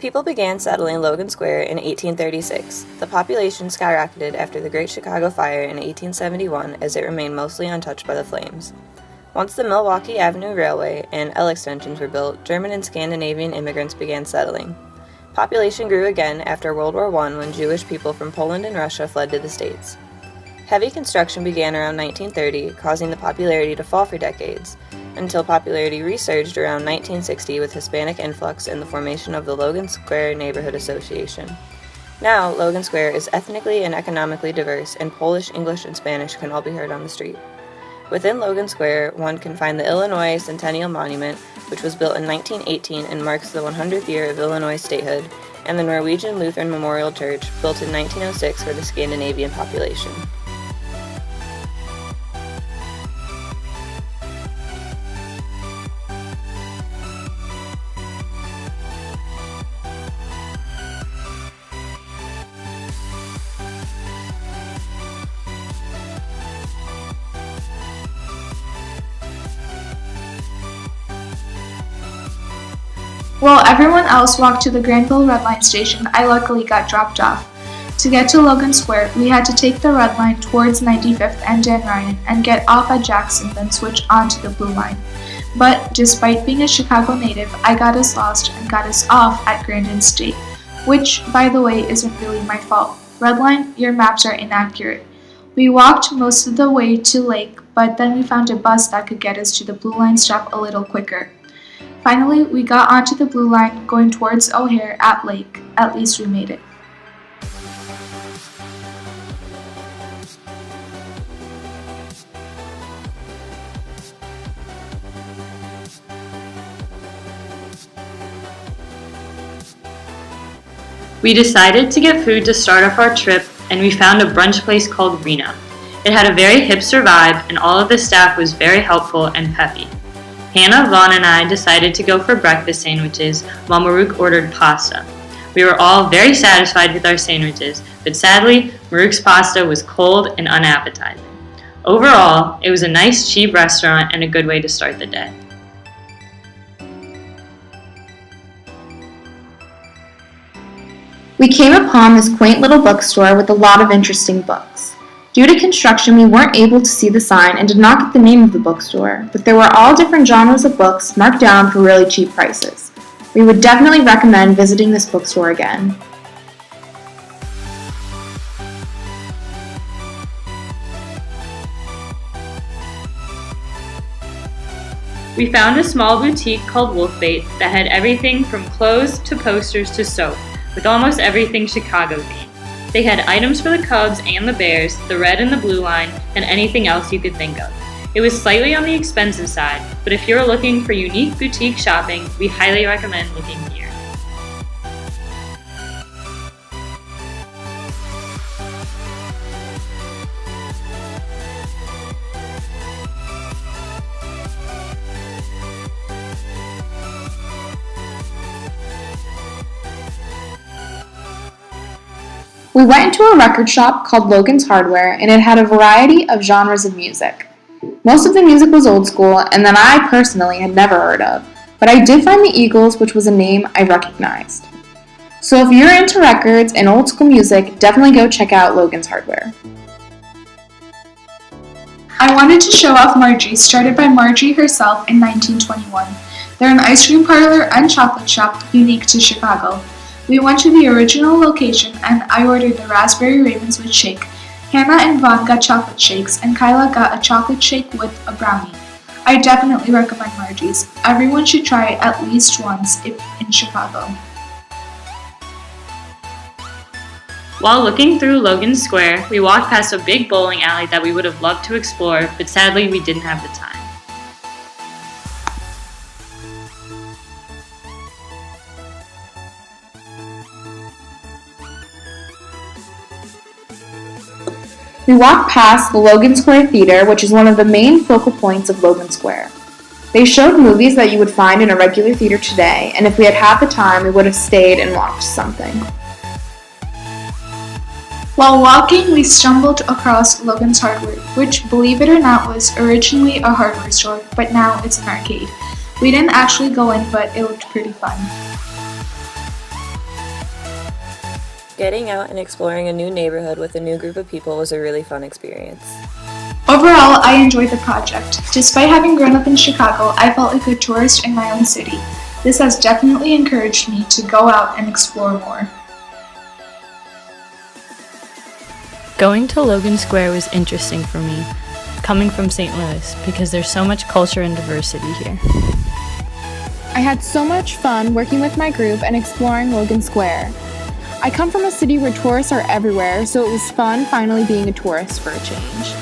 People began settling Logan Square in 1836. The population skyrocketed after the Great Chicago Fire in 1871 as it remained mostly untouched by the flames. Once the Milwaukee Avenue Railway and L extensions were built, German and Scandinavian immigrants began settling. Population grew again after World War I when Jewish people from Poland and Russia fled to the States. Heavy construction began around 1930, causing the popularity to fall for decades, until popularity resurged around 1960 with Hispanic influx and the formation of the Logan Square Neighborhood Association. Now, Logan Square is ethnically and economically diverse, and Polish, English, and Spanish can all be heard on the street. Within Logan Square, one can find the Illinois Centennial Monument, which was built in 1918 and marks the 100th year of Illinois statehood, and the Norwegian Lutheran Memorial Church, built in 1906 for the Scandinavian population. While everyone else walked to the Granville Red Line station, I luckily got dropped off. To get to Logan Square, we had to take the Red Line towards 95th and Dan Ryan and get off at Jackson, then switch onto the Blue Line. But despite being a Chicago native, I got us lost and got us off at Grandin State, which, by the way, isn't really my fault. Red Line, your maps are inaccurate. We walked most of the way to Lake, but then we found a bus that could get us to the Blue Line stop a little quicker. Finally, we got onto the Blue Line going towards O'Hare at Lake. At least we made it. We decided to get food to start off our trip, and we found a brunch place called Rena. It had a very hipster vibe, and all of the staff was very helpful and peppy. Hannah, Vaughn, and I decided to go for breakfast sandwiches while Maruk ordered pasta. We were all very satisfied with our sandwiches, but sadly, Maruk's pasta was cold and unappetizing. Overall, it was a nice, cheap restaurant and a good way to start the day. We came upon this quaint little bookstore with a lot of interesting books. Due to construction, we weren't able to see the sign and did not get the name of the bookstore, but there were all different genres of books marked down for really cheap prices. We would definitely recommend visiting this bookstore again. We found a small boutique called Wolfbait that had everything from clothes to posters to soap, with almost everything Chicago themed. They had items for the Cubs and the Bears, the red and the blue line, and anything else you could think of. It was slightly on the expensive side, but if you're looking for unique boutique shopping, we highly recommend looking here. We went into a record shop called Logan's Hardware, and it had a variety of genres of music. Most of the music was old school and that I personally had never heard of, but I did find the Eagles, which was a name I recognized. So if you're into records and old school music, definitely go check out Logan's Hardware. I wanted to show off Margie's, started by Margie herself in 1921. They're an ice cream parlor and chocolate shop unique to Chicago. We went to the original location and I ordered the Raspberry Ravenswood shake. Hannah and Vaughn got chocolate shakes and Kyla got a chocolate shake with a brownie. I definitely recommend Margie's. Everyone should try it at least once if in Chicago. While looking through Logan Square, we walked past a big bowling alley that we would have loved to explore, but sadly we didn't have the time. We walked past the Logan Square Theater, which is one of the main focal points of Logan Square. They showed movies that you would find in a regular theater today, and if we had had the time, we would have stayed and watched something. While walking, we stumbled across Logan's Hardware, which, believe it or not, was originally a hardware store, but now it's an arcade. We didn't actually go in, but it looked pretty fun. Getting out and exploring a new neighborhood with a new group of people was a really fun experience. Overall, I enjoyed the project. Despite having grown up in Chicago, I felt like a tourist in my own city. This has definitely encouraged me to go out and explore more. Going to Logan Square was interesting for me, coming from St. Louis, because there's so much culture and diversity here. I had so much fun working with my group and exploring Logan Square. I come from a city where tourists are everywhere, so it was fun finally being a tourist for a change.